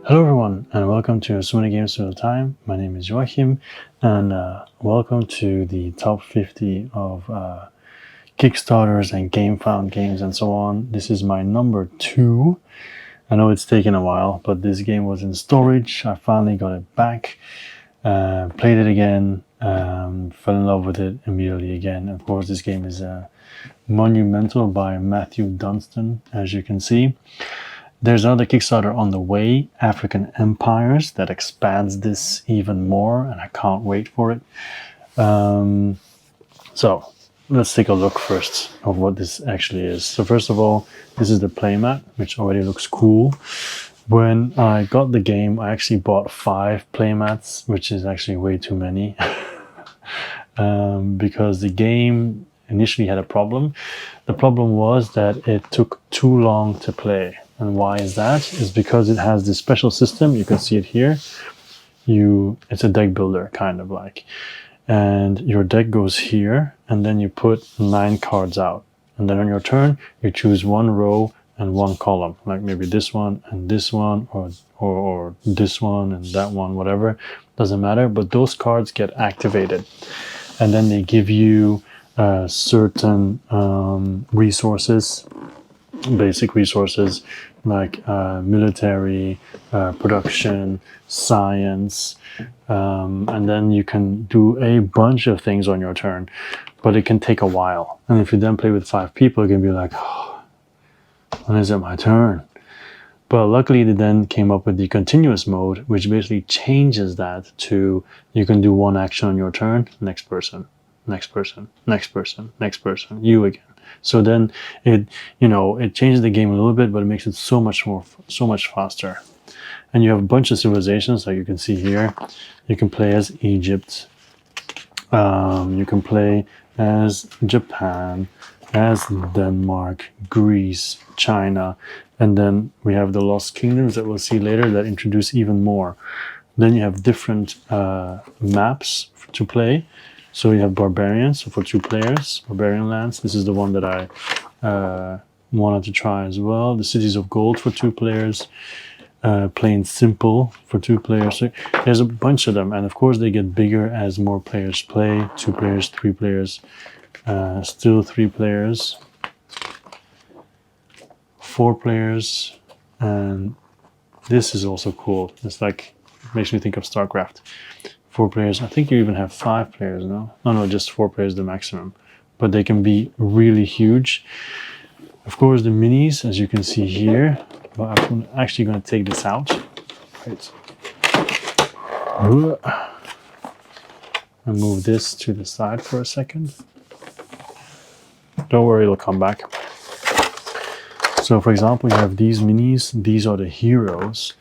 Hello everyone, and welcome to So Many Games All the Time. My name is Joachim, and welcome to the top 50 of Kickstarters and Gamefound games and so on. This is my number 2. I know it's taken a while, but this game was in storage. I finally got it back, played it again, fell in love with it immediately again. Of course, this game is Monumental by Matthew Dunstan, as you can see. There's another Kickstarter on the way, African Empires, that expands this even more, and I can't wait for it. So let's take a look first of what this actually is. So first of all, this is the playmat, which already looks cool. When I got the game, I actually bought 5 playmats, which is actually way too many, because the game initially had a problem. The problem was that it took too long to play. And why is that? Is because it has this special system. You can see it here. It's a deck builder, kind of like. And your deck goes here, and then you put 9 cards out. And then on your turn, you choose 1 row and 1 column, like maybe this one and this one, or this one and that one, whatever. Doesn't matter, but those cards get activated. And then they give you certain resources, basic resources, like military, production, science, and then you can do a bunch of things on your turn, but it can take a while. And if you then play with 5 people, it can be like, oh, when is it my turn? But luckily they then came up with the continuous mode, which basically changes that to you can do 1 action on your turn, next person, next person, next person, next person, you again. So then it changes the game a little bit, but it makes it so much faster. And you have a bunch of civilizations, like you can see here. You can play as Egypt. You can play as Japan, as Denmark, Greece, China, and then we have the Lost Kingdoms that we'll see later that introduce even more. Then you have different maps to play. So you have Barbarians, so for 2 players, Barbarian lands. This is the one that I wanted to try as well. The Cities of Gold for 2 players. Plain Simple for 2 players. So there's a bunch of them, and of course they get bigger as more players play. 2 players, 3 players, still 3 players, 4 players, and this is also cool. It's like, it makes me think of StarCraft. 4 players. I think you even have 5 players now. No, just 4 players the maximum. But they can be really huge. Of course, the minis, as you can see here. But I'm actually going to take this out. Right. And move this to the side for a second. Don't worry, it'll come back. So, for example, you have these minis. These are the heroes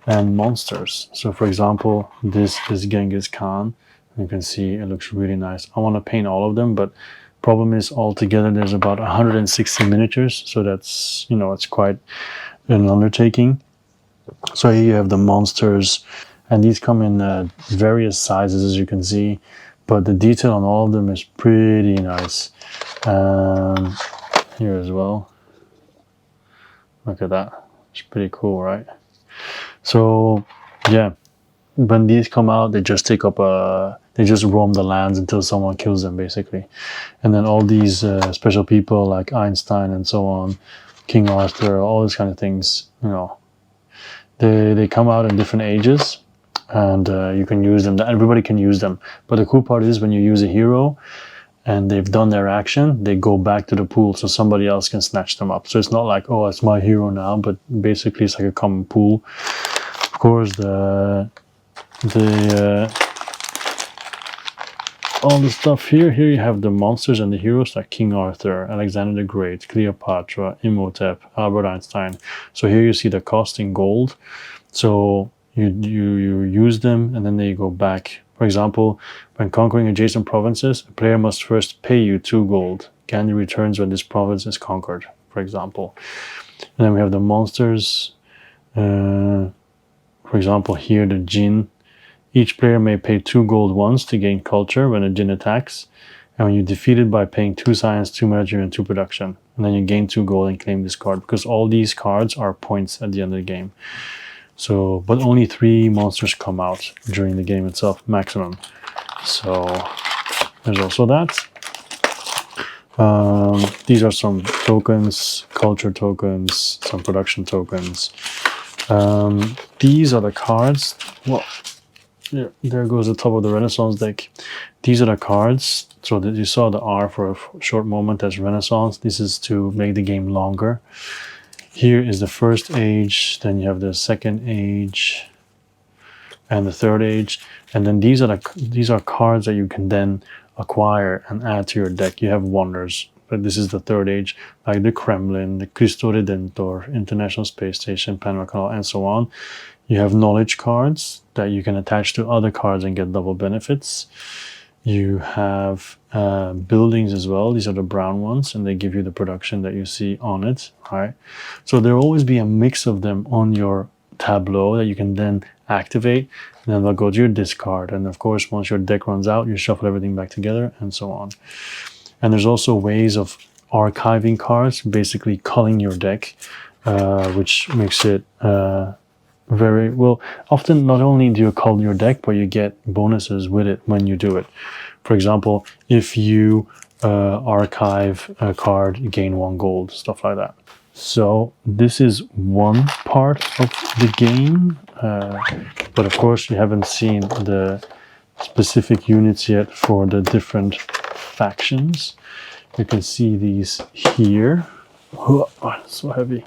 and monsters. So for example, this is Genghis Khan. You can see it looks really nice. I want to paint all of them, but problem is altogether there's about 160 miniatures, so that's, it's quite an undertaking. So here you have the monsters, and these come in various sizes, as you can see, but the detail on all of them is pretty nice. Here as well, look at that. It's pretty cool, right? So yeah, when these come out, they just take up they just roam the lands until someone kills them, basically. And then all these special people like Einstein and so on, King Arthur, all these kind of things, they come out in different ages, and you can use them. Everybody can use them. But the cool part is when you use a hero and they've done their action, they go back to the pool, so somebody else can snatch them up. So it's not like, oh, it's my hero now, but basically it's like a common pool. Of course, all the stuff here you have the monsters and the heroes like King Arthur, Alexander the Great, Cleopatra, Imhotep, Albert Einstein. So here you see the cost in gold. So you use them, and then they go back. For example, when conquering adjacent provinces, a player must first pay you 2 gold. Candy returns when this province is conquered, for example. And then we have the monsters. For example, here the Jinn. Each player may pay 2 gold once to gain culture when a Jinn attacks, and when you defeat it by paying 2 science, 2 military, and 2 production. And then you gain 2 gold and claim this card, because all these cards are points at the end of the game. So, but only 3 monsters come out during the game itself, maximum. So there's also that. These are some tokens, culture tokens, some production tokens. These are the cards. Well, there goes the top of the Renaissance deck. These are the cards. So that you saw the R for a short moment as Renaissance. This is to make the game longer. Here is the first age, then you have the second age, and the third age, and then these are cards that you can then acquire and add to your deck. You have wonders, but this is the third age, like the Kremlin, the Cristo Redentor, International Space Station, Panama Canal, and so on. You have knowledge cards that you can attach to other cards and get double benefits. You have buildings as well. These are the brown ones, and they give you the production that you see on it, right? So there will always be a mix of them on your tableau that you can then activate, and then they'll go to your discard. And of course, once your deck runs out, you shuffle everything back together and so on. And there's also ways of archiving cards, basically culling your deck, which makes it very well. Often not only do you cull your deck, but you get bonuses with it when you do it. For example, if you archive a card, you gain 1 gold, stuff like that. So this is one part of the game, but of course you haven't seen the specific units yet for the different factions. You can see these here. Oh, it's so heavy.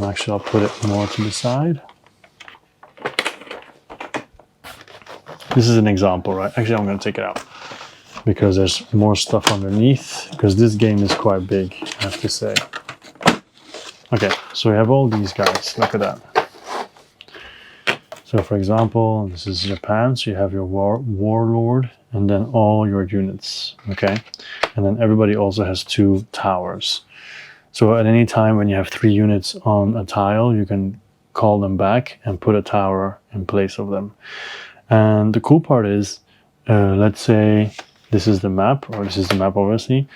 Actually, I'll put it more to the side. This is an example, right? Actually, I'm going to take it out because there's more stuff underneath, because this game is quite big, I have to say. Okay, so we have all these guys. Look at that. So, for example, this is Japan. So you have your warlord and then all your units, okay? And then everybody also has 2 towers. So at any time when you have 3 units on a tile, you can call them back and put a tower in place of them. And the cool part is, let's say this is the map, or this is the map obviously.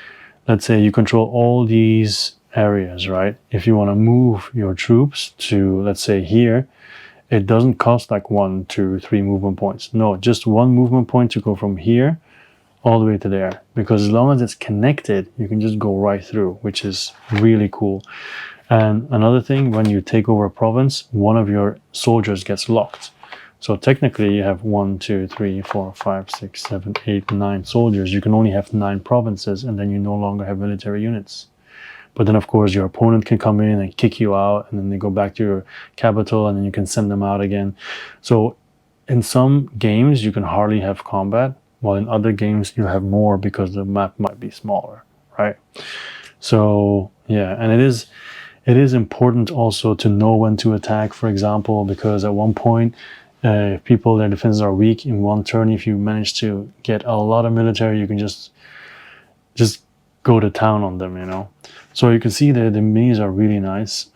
Let's say you control all these areas, right? If you want to move your troops to, let's say here, it doesn't cost like 1, 2, 3 movement points. No, just 1 movement point to go from here all the way to there, because as long as it's connected, you can just go right through, which is really cool. And another thing, when you take over a province, one of your soldiers gets locked. So technically you have 1, 2, 3, 4, 5, 6, 7, 8, 9 soldiers. You can only have 9 provinces, and then you no longer have military units. But then of course your opponent can come in and kick you out, and then they go back to your capital, and then you can send them out again. So in some games you can hardly have combat, while in other games you have more because the map might be smaller, right? So yeah, and it is important also to know when to attack, for example, because at one point, if people, their defenses are weak in one turn, if you manage to get a lot of military, you can just go to town on them, you know. So you can see that the minis are really nice.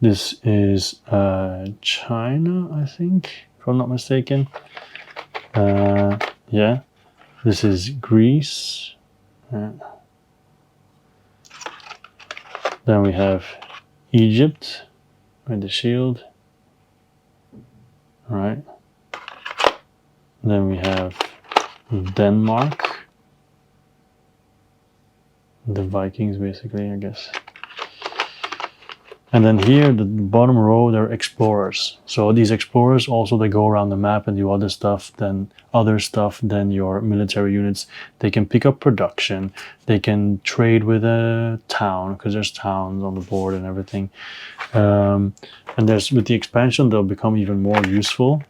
This is China, I think, if I'm not mistaken. Yeah, this is Greece. Then we have Egypt with the shield. All right. Then we have Denmark. The Vikings, basically, I guess. And then here, the bottom row, they're explorers. So these explorers also, they go around the map and do other stuff than your military units. They can pick up production. They can trade with a town, because there's towns on the board and everything. And with the expansion, they'll become even more useful.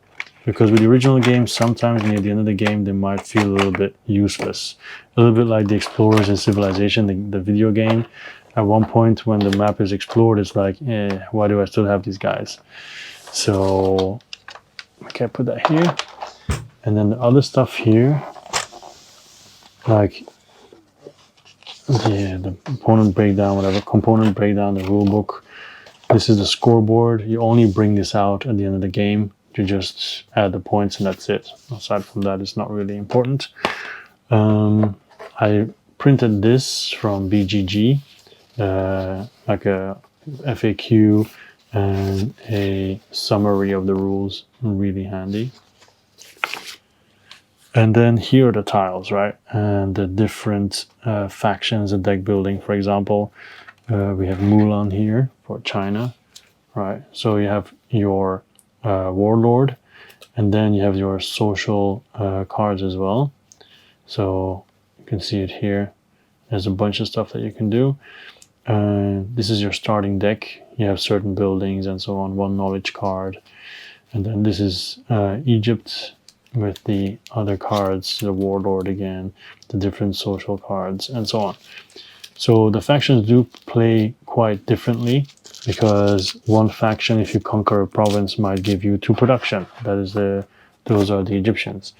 Because with the original game, sometimes near the end of the game, they might feel a little bit useless. A little bit like the Explorers in Civilization, the video game. At one point when the map is explored, it's like, why do I still have these guys? So, okay, I put that here. And then the other stuff here, like, yeah, the opponent breakdown, whatever, component breakdown, the rule book. This is the scoreboard. You only bring this out at the end of the game. You just add the points and that's it. Aside from that, it's not really important. I printed this from BGG. Like a FAQ and a summary of the rules. Really handy. And then here are the tiles, right? And the different factions and deck building. For example, we have Mulan here for China, right? So you have your warlord, and then you have your social cards as well. So you can see it here. There's a bunch of stuff that you can do. This is your starting deck. You have certain buildings and so on, one knowledge card. And then this is Egypt with the other cards, the warlord again, the different social cards, and so on. So the factions do play quite differently, because one faction, if you conquer a province, might give you 2 production. Those are the Egyptians.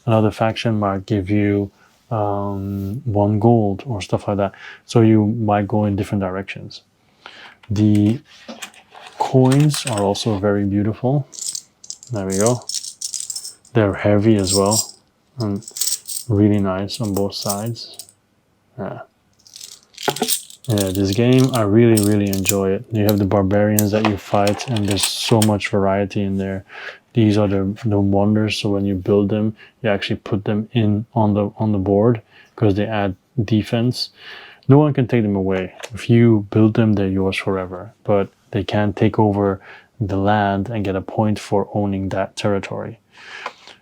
Another faction might give you 1 gold or stuff like that. So you might go in different directions. The coins are also very beautiful. There we go. They're heavy as well, and really nice on both sides. Yeah, this game, I really enjoy it. You have the barbarians that you fight, and there's so much variety in there. These are the wonders, so when you build them, you actually put them in on the board, because they add defense. No one can take them away. If you build them, they're yours forever, but they can't take over the land and get a point for owning that territory.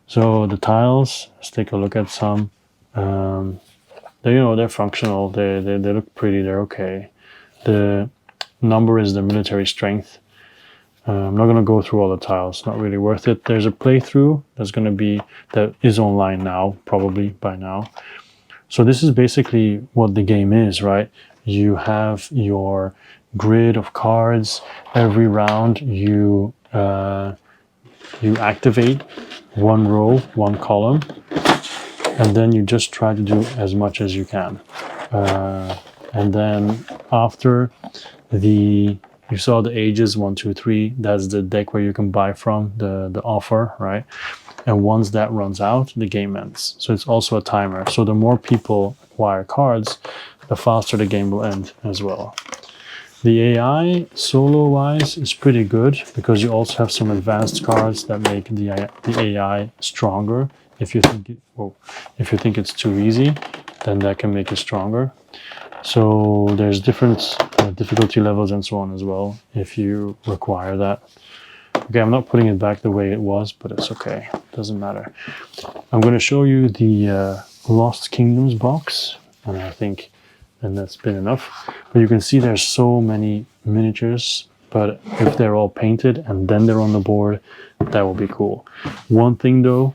So the tiles, let's take a look at some. They're functional. They look pretty. They're okay. The number is the military strength. I'm not going to go through all the tiles. Not really worth it. There's a playthrough that is online now, probably by now. So this is basically what the game is, right? You have your grid of cards. Every round you activate 1 row, 1 column, and then you just try to do as much as you can. And then after you saw the ages 1, 2, 3, that's the deck where you can buy from, the offer, right? And once that runs out, the game ends. So it's also a timer. So the more people acquire cards, the faster the game will end as well. The AI, solo-wise, is pretty good, because you also have some advanced cards that make the AI stronger. If you think it's too easy, then that can make it stronger. So there's different difficulty levels and so on as well, if you require that. Okay, I'm not putting it back the way it was, but it's okay. Doesn't matter. I'm going to show you the Lost Kingdoms box, and I think then that's been enough. But you can see there's so many miniatures, but if they're all painted and then they're on the board, that will be cool. One thing though,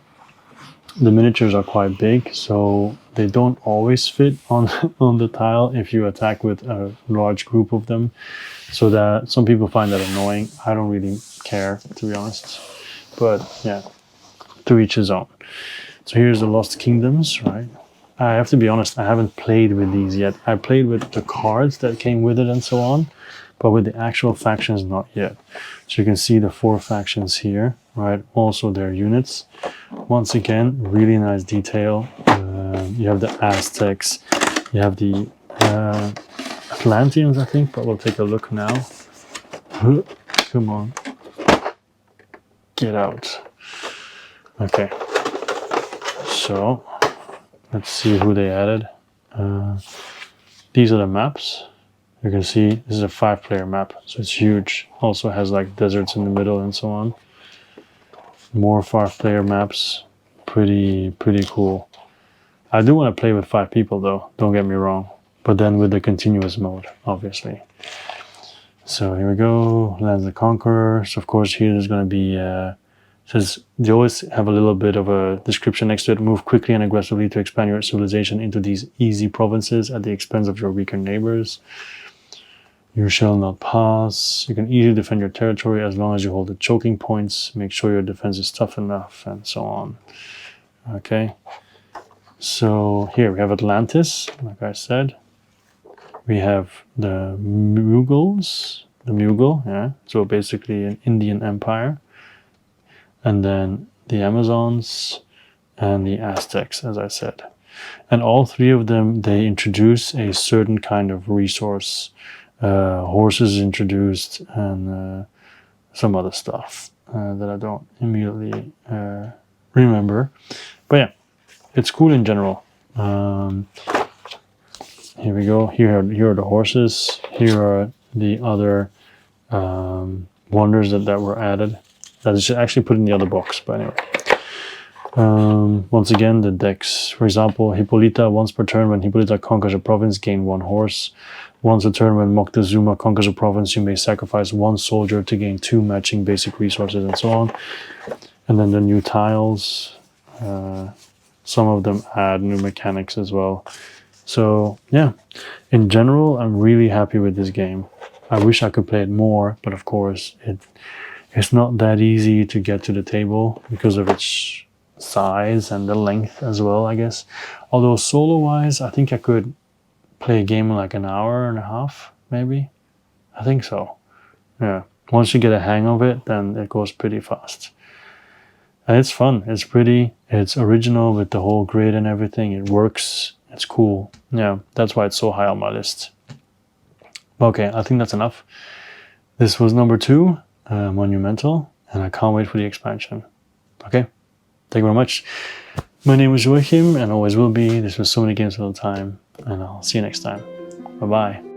the miniatures are quite big, so they don't always fit on the tile if you attack with a large group of them. So that some people find that annoying. I don't really care, to be honest. But yeah, to each his own. So here's the Lost Kingdoms, right? I have to be honest, I haven't played with these yet. I played with the cards that came with it and so on, but with the actual factions, not yet. So you can see the 4 factions here, right? Also their units. Once again, really nice detail. You have the Aztecs, you have the Atlanteans, I think, but we'll take a look now. Come on. Get out. Okay. So let's see who they added. These are the maps. You can see this is a 5-player map, so it's huge. Also has like deserts in the middle and so on. More 5-player maps. Pretty cool. I do want to play with 5 people though, don't get me wrong. But then with the continuous mode, obviously. So here we go, Lands of the Conquerors. Of course, here there's going to be, says they always have a little bit of a description next to it. Move quickly and aggressively to expand your civilization into these easy provinces at the expense of your weaker neighbors. You shall not pass. You can easily defend your territory as long as you hold the choking points. Make sure your defense is tough enough, and so on. Okay. So here we have Atlantis, like I said. We have the Mughals, yeah. So basically an Indian empire. And then the Amazons and the Aztecs, as I said. And all 3 of them, they introduce a certain kind of resource horses introduced, and some other stuff that I don't immediately remember. But yeah, it's cool in general. Here we go. Here are the horses. Here are the other wonders that were added. That is actually put in the other box, but anyway. Once again, the decks. For example, Hippolyta, once per turn when Hippolyta conquers a province, gain 1 horse. Once a turn when Moctezuma conquers a province, you may sacrifice 1 soldier to gain 2 matching basic resources, and so on. And then the new tiles. Some of them add new mechanics as well. So yeah, in general, I'm really happy with this game. I wish I could play it more, but of course, it's not that easy to get to the table because of its size and the length as well, I guess. Although solo-wise, I think I could play a game in like an hour and a half, maybe. I think so. Yeah. Once you get a hang of it, then it goes pretty fast. And it's fun. It's pretty. It's original with the whole grid and everything. It works. It's cool. Yeah, that's why it's so high on my list. Okay, I think that's enough. This was number 2, Monumental, and I can't wait for the expansion. Okay, thank you very much. My name is Joachim, and always will be. This was So Many Games All the Time, and I'll see you next time. Bye-bye.